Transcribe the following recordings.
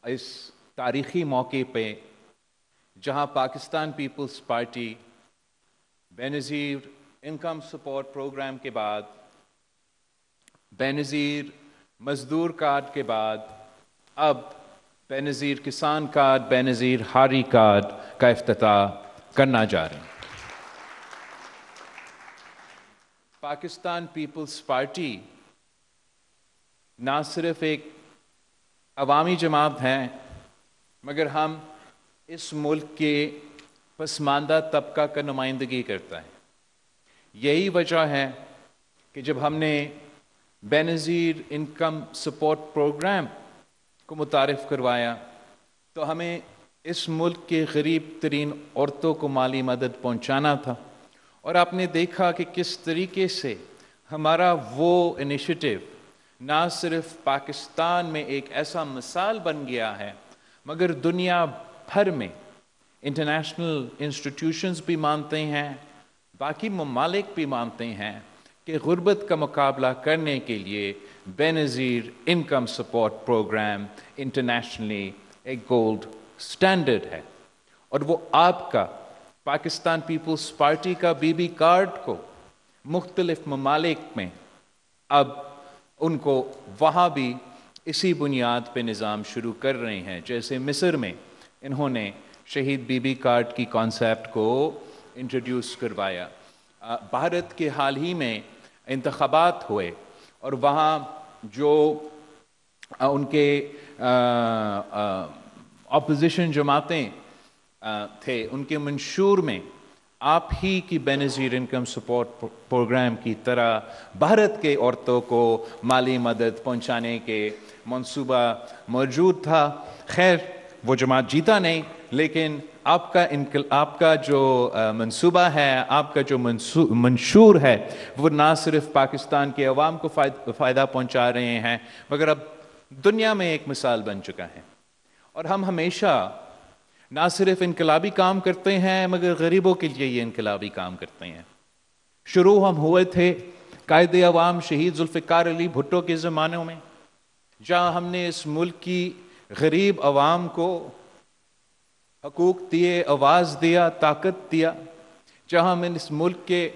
اس تاریخی موقع پہ جہاں پاکستان پیپلز پارٹی بے نظیر انکم سپورٹ پروگرام کے بعد، بے نظیر مزدور کارڈ کے بعد، اب بے نظیر کسان کارڈ، بے نظیر ہاری کارڈ کا افتتاح کرنا جا رہے ہیں۔ پاکستان پیپلز پارٹی نہ صرف ایک عوامی جماعت ہے، مگر ہم اس ملک کے پسماندہ طبقہ کا نمائندگی کرتا ہے۔ یہی وجہ ہے کہ جب ہم نے بے نظیر انکم سپورٹ پروگرام کو متعارف کروایا تو ہمیں اس ملک کے غریب ترین عورتوں کو مالی مدد پہنچانا تھا، اور آپ نے دیکھا کہ کس طریقے سے ہمارا وہ انیشیٹو نہ صرف پاکستان میں ایک ایسا مثال بن گیا ہے، مگر دنیا بھر میں انٹرنیشنل انسٹیٹیوشنز بھی مانتے ہیں، باقی ممالک بھی مانتے ہیں کہ غربت کا مقابلہ کرنے کے لیے بے نظیر انکم سپورٹ پروگرام انٹرنیشنلی ایک گولڈ سٹینڈرڈ ہے۔ اور وہ آپ کا پاکستان پیپلز پارٹی کا بی بی کارڈ کو مختلف ممالک میں اب ان کو وہاں بھی اسی بنیاد پہ نظام شروع کر رہے ہیں۔ جیسے مصر میں انہوں نے شہید بی بی کارڈ کی کانسیپٹ کو انٹروڈیوس کروایا۔ بھارت کے حال ہی میں انتخابات ہوئے اور وہاں جو ان کے اپوزیشن جماعتیں تھے، ان کے منشور میں آپ ہی کی بے نظیر انکم سپورٹ پروگرام کی طرح بھارت کے عورتوں کو مالی مدد پہنچانے کے منصوبہ موجود تھا۔ خیر وہ جماعت جیتا نہیں، لیکن آپ کا جو منصوبہ ہے، آپ کا جو منشور ہے، وہ نہ صرف پاکستان کے عوام کو فائدہ پہنچا رہے ہیں، مگر اب دنیا میں ایک مثال بن چکا ہے۔ اور ہم ہمیشہ نہ صرف انقلابی کام کرتے ہیں، مگر غریبوں کے لیے یہ انقلابی کام کرتے ہیں۔ شروع ہم ہوئے تھے قائد عوام شہید ذوالفقار علی بھٹو کے زمانوں میں، جہاں ہم نے اس ملک کی غریب عوام کو حقوق دیے، آواز دیا، طاقت دیا، جہاں ہم نے اس ملک کے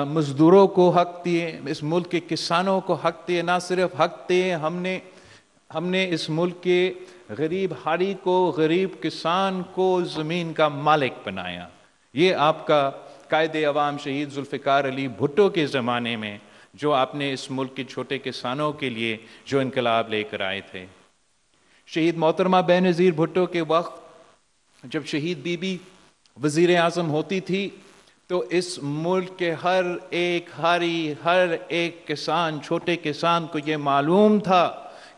مزدوروں کو حق دیے، اس ملک کے کسانوں کو حق دیے۔ نہ صرف حق دیے، ہم نے اس ملک کے غریب ہاری کو، غریب کسان کو زمین کا مالک بنایا۔ یہ آپ کا قائد عوام شہید ذوالفقار علی بھٹو کے زمانے میں جو آپ نے اس ملک کے چھوٹے کسانوں کے لیے جو انقلاب لے کر آئے تھے۔ شہید محترمہ بے نظیر بھٹو کے وقت جب شہید بی بی وزیر اعظم ہوتی تھی تو اس ملک کے ہر ایک ہاری، ہر ایک کسان، چھوٹے کسان کو یہ معلوم تھا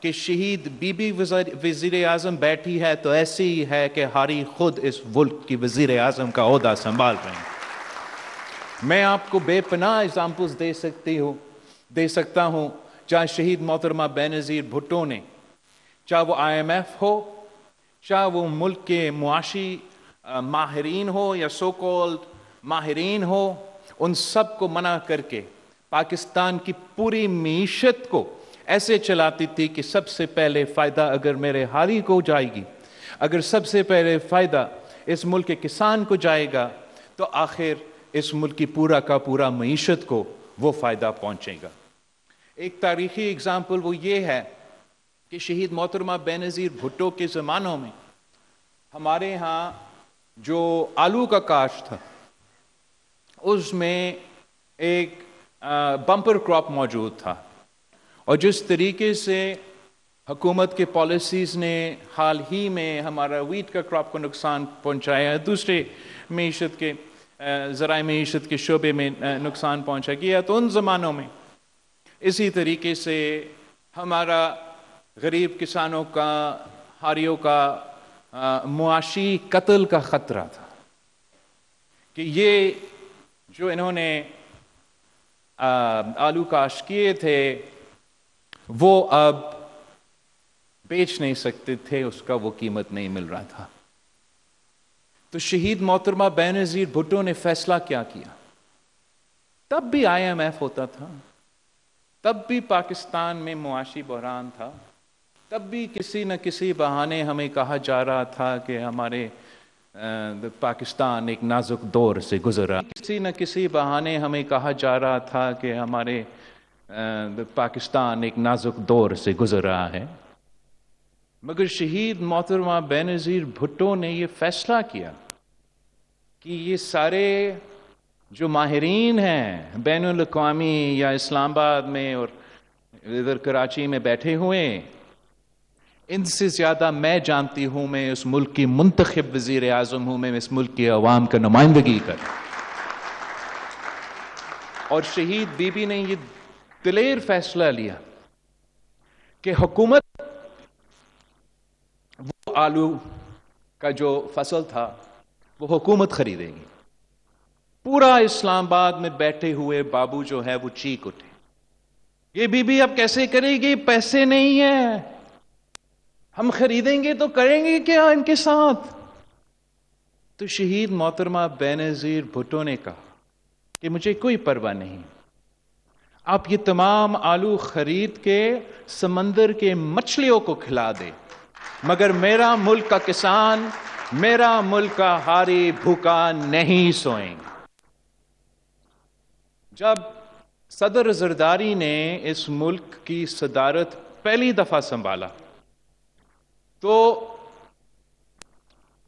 کہ شہید بی بی وزیر اعظم بیٹھی ہے تو ایسی ہی ہے کہ ہاری خود اس ملک کی وزیر اعظم کا عہدہ سنبھال رہے ہیں۔ میں آپ کو بے پناہ ایگزامپلز دے سکتا ہوں چاہے شہید محترمہ بے نظیر بھٹو نے، چاہے وہ IMF ہو، چاہے وہ ملک کے معاشی ماہرین ہو یا سو کالڈ ماہرین ہو، ان سب کو منع کر کے پاکستان کی پوری معیشت کو ایسے چلاتی تھی کہ سب سے پہلے فائدہ اگر میرے ہاری کو جائے گی، اگر سب سے پہلے فائدہ اس ملک کے کسان کو جائے گا تو آخر اس ملک کی پورا کا پورا معیشت کو وہ فائدہ پہنچے گا۔ ایک تاریخی اگزامپل وہ یہ ہے کہ شہید محترمہ بے نظیر بھٹو کے زمانوں میں ہمارے ہاں جو آلو کا کاشت تھا اس میں ایک بمپر کراپ موجود تھا، اور جس طریقے سے حکومت کے پالیسیز نے حال ہی میں ہمارا ویٹ کا کراپ کو نقصان پہنچایا، دوسرے معیشت کے ذرائع معیشت کے شعبے میں نقصان پہنچا گیا، تو ان زمانوں میں اسی طریقے سے ہمارا غریب کسانوں کا، ہاریوں کا معاشی قتل کا خطرہ تھا کہ یہ جو انہوں نے آلو کاشت کیے تھے وہ اب بیچ نہیں سکتے تھے، اس کا وہ قیمت نہیں مل رہا تھا۔ تو شہید محترمہ بے نظیر بھٹو نے فیصلہ کیا کیا؟ تب بھی IMF ہوتا تھا، تب بھی پاکستان میں معاشی بحران تھا، تب بھی کسی نہ کسی بہانے ہمیں کہا جا رہا تھا کہ ہمارے پاکستان ایک نازک دور سے گزرا، کسی نہ کسی بہانے ہمیں کہا جا رہا تھا کہ ہمارے پاکستان ایک نازک دور سے گزر رہا ہے، مگر شہید محترمہ بینظیر بھٹو نے یہ فیصلہ کیا کہ یہ سارے جو ماہرین ہیں بین الاقوامی یا اسلام آباد میں اور ادھر کراچی میں بیٹھے ہوئے، ان سے زیادہ میں جانتی ہوں، میں اس ملک کی منتخب وزیر اعظم ہوں، میں اس ملک کی عوام کا نمائندگی کر، اور شہید بی بی نے یہ دلیر فیصلہ لیا کہ حکومت وہ آلو کا جو فصل تھا وہ حکومت خریدے گی۔ پورا اسلام آباد میں بیٹھے ہوئے بابو جو ہے وہ چیخ اٹھے، یہ بی بی اب کیسے کرے گی، پیسے نہیں ہیں، ہم خریدیں گے تو کریں گے کیا ان کے ساتھ؟ تو شہید محترمہ بینظیر بھٹو نے کہا کہ مجھے کوئی پرواہ نہیں، آپ یہ تمام آلو خرید کے سمندر کے مچھلیوں کو کھلا دے، مگر میرا ملک کا کسان، میرا ملک کا ہاری بھوکا نہیں سوئیں گے۔ جب صدر زرداری نے اس ملک کی صدارت پہلی دفعہ سنبھالا تو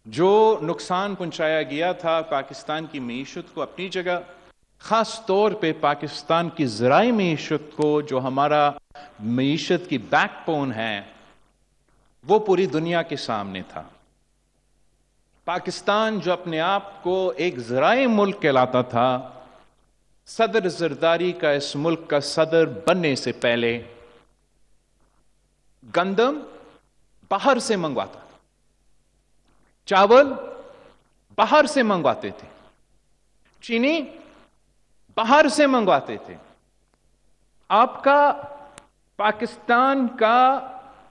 جو نقصان پہنچایا گیا تھا پاکستان کی معیشت کو اپنی جگہ، خاص طور پہ پاکستان کی زرعی معیشت کو، جو ہمارا معیشت کی بیک بون ہے، وہ پوری دنیا کے سامنے تھا۔ پاکستان جو اپنے آپ کو ایک زرعی ملک کہلاتا تھا، صدر زرداری کا اس ملک کا صدر بننے سے پہلے گندم باہر سے منگواتا تھا، چاول باہر سے منگواتے تھے، چینی باہر سے منگواتے تھے۔ آپ کا پاکستان کا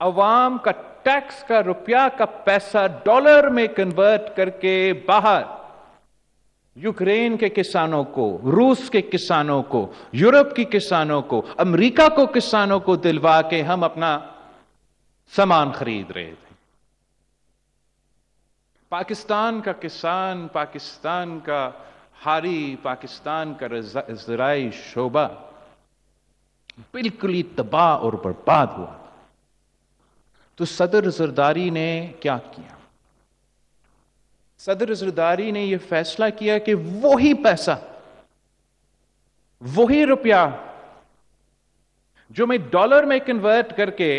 عوام کا ٹیکس کا روپیہ کا پیسہ ڈالر میں کنورٹ کر کے باہر یوکرین کے کسانوں کو، روس کے کسانوں کو، یورپ کے کسانوں کو، امریکہ کو کسانوں کو دلوا کے ہم اپنا سامان خرید رہے تھے۔ پاکستان کا کسان، پاکستان کا ہاری، پاکستان کا زرعی شعبہ بالکل ہی تباہ اور برباد ہوا۔ تو صدر زرداری نے کیا کیا؟ صدر زرداری نے یہ فیصلہ کیا کہ وہی پیسہ، وہی روپیہ جو میں ڈالر میں کنورٹ کر کے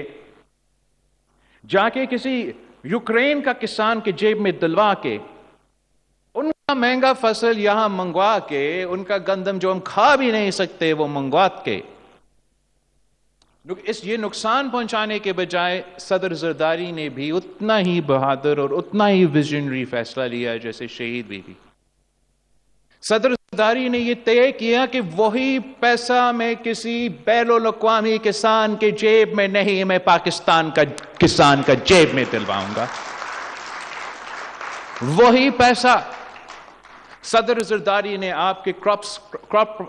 جا کے کسی یوکرین کا کسان کے جیب میں دلوا کے ان کا مہنگا فصل یہاں منگوا کے، ان کا گندم جو ہم کھا بھی نہیں سکتے وہ منگوا کے، یہ نقصان پہنچانے کے بجائے صدر زرداری نے بھی اتنا ہی بہادر اور اتنا ہی ویژنری فیصلہ لیا جیسے شہید بی بی۔ صدر زرداری نے یہ طے کیا کہ وہی پیسہ میں کسی بین الاقوامی کسان کے جیب میں نہیں، میں پاکستان کا کسان کا جیب میں دلواؤں گا۔ وہی پیسہ صدر زرداری نے آپ کے کراپ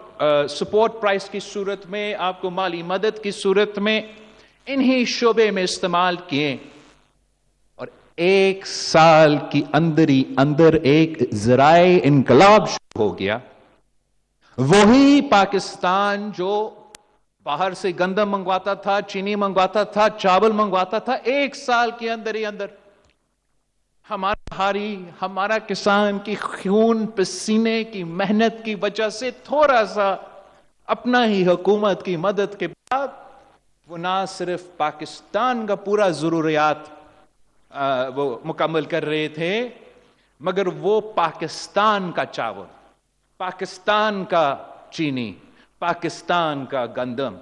سپورٹ پرائس کی صورت میں، آپ کو مالی مدد کی صورت میں انہی شعبے میں استعمال کیے، اور 1 سال کی اندر ہی اندر ایک زرعی انقلاب شروع ہو گیا۔ وہی پاکستان جو باہر سے گندم منگواتا تھا، چینی منگواتا تھا، چاول منگواتا تھا، 1 سال کے اندر ہی اندر ہمارا ہاری، ہمارا کسان کی خون پسینے کی محنت کی وجہ سے تھوڑا سا اپنا ہی حکومت کی مدد کے بعد وہ نہ صرف پاکستان کا پورا ضروریات وہ مکمل کر رہے تھے، مگر وہ پاکستان کا چاول، پاکستان کا چینی، پاکستان کا گندم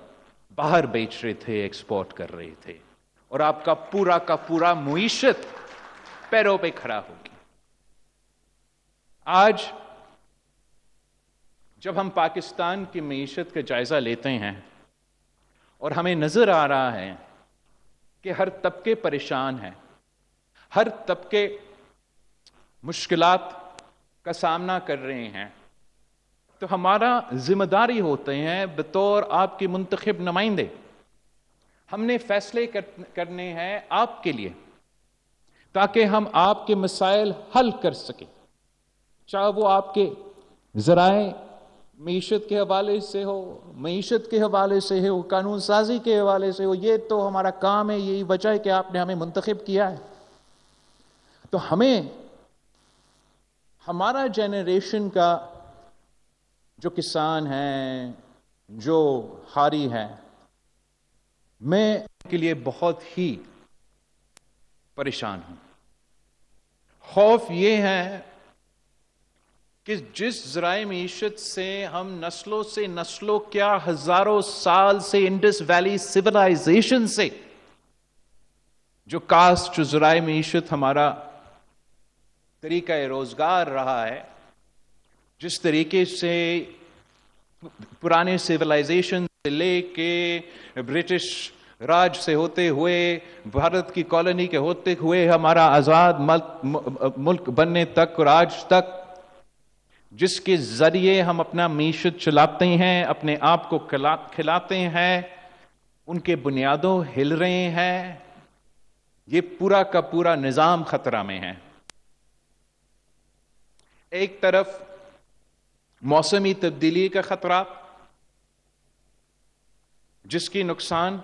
باہر بیچ رہے تھے، ایکسپورٹ کر رہے تھے، اور آپ کا پورا معیشت پیروں پہ کھڑا ہوگی۔ آج جب ہم پاکستان کی معیشت کا جائزہ لیتے ہیں اور ہمیں نظر آ رہا ہے کہ ہر طبقے پریشان ہیں، ہر طبقے مشکلات کا سامنا کر رہے ہیں، تو ہمارا ذمہ داری ہوتے ہیں بطور آپ کی منتخب نمائندے، ہم نے فیصلے کرنے ہیں آپ کے لیے، تاکہ ہم آپ کے مسائل حل کر سکیں، چاہے وہ آپ کے ذرائع معیشت کے حوالے سے ہو، معیشت کے حوالے سے ہو، قانون سازی کے حوالے سے ہو۔ یہ تو ہمارا کام ہے، یہی وجہ ہے کہ آپ نے ہمیں منتخب کیا ہے۔ تو ہمیں ہمارا جنریشن کا جو کسان ہیں، جو ہاری ہیں، میں ان کے لیے بہت ہی پریشان ہوں۔ خوف یہ ہے کہ جس ذرائع معیشت سے ہم نسلوں سے نسلوں، کیا ہزاروں سال سے انڈس ویلی سویلائزیشن سے جو کاسٹ، جو ذرائع معیشت ہمارا طریقہ روزگار رہا ہے، جس طریقے سے پرانے سویلائزیشن سے لے کے برٹش راج سے ہوتے ہوئے، بھارت کی کالونی کے ہوتے ہوئے، ہمارا آزاد ملک بننے تک اور آج تک، جس کے ذریعے ہم اپنا معیشت چلاتے ہیں، اپنے آپ کو کھلاتے ہیں، ان کے بنیادوں ہل رہے ہیں۔ یہ پورا کا پورا نظام خطرہ میں ہے۔ ایک طرف موسمی تبدیلی کا خطرہ، جس کی نقصان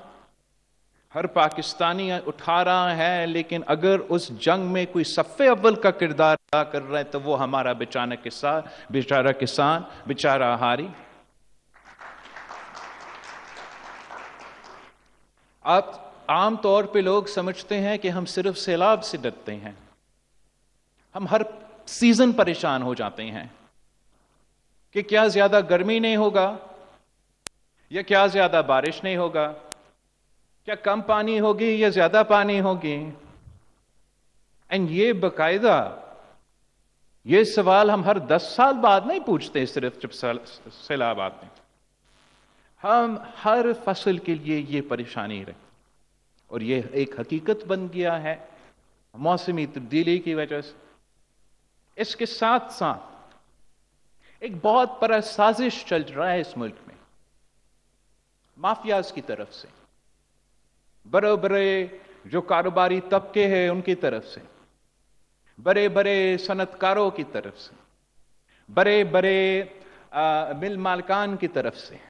ہر پاکستانی اٹھا رہا ہے، لیکن اگر اس جنگ میں کوئی صف اول کا کردار ادا کر رہا ہے تو وہ ہمارا بیچارہ کسان، بیچارہ ہاری۔ آپ عام طور پہ لوگ سمجھتے ہیں کہ ہم صرف سیلاب سے ڈرتے ہیں، ہم ہر سیزن پریشان ہو جاتے ہیں کہ کیا زیادہ گرمی نہیں ہوگا، یا کیا زیادہ بارش نہیں ہوگا، کیا کم پانی ہوگی یا زیادہ پانی ہوگی۔ یہ باقاعدہ یہ سوال ہم ہر 10 سال بعد نہیں پوچھتے، صرف جب سیلاب آتے ہیں، ہم ہر فصل کے لیے یہ پریشانی رہتی، اور یہ ایک حقیقت بن گیا ہے موسمی تبدیلی کی وجہ سے۔ اس کے ساتھ ساتھ ایک بہت بڑا سازش چل رہا ہے اس ملک میں، مافیاز کی طرف سے، بڑے بڑے جو کاروباری طبقے ہیں ان کی طرف سے، بڑے بڑے صنعت کاروں کی طرف سے، بڑے بڑے مل مالکان کی طرف سے،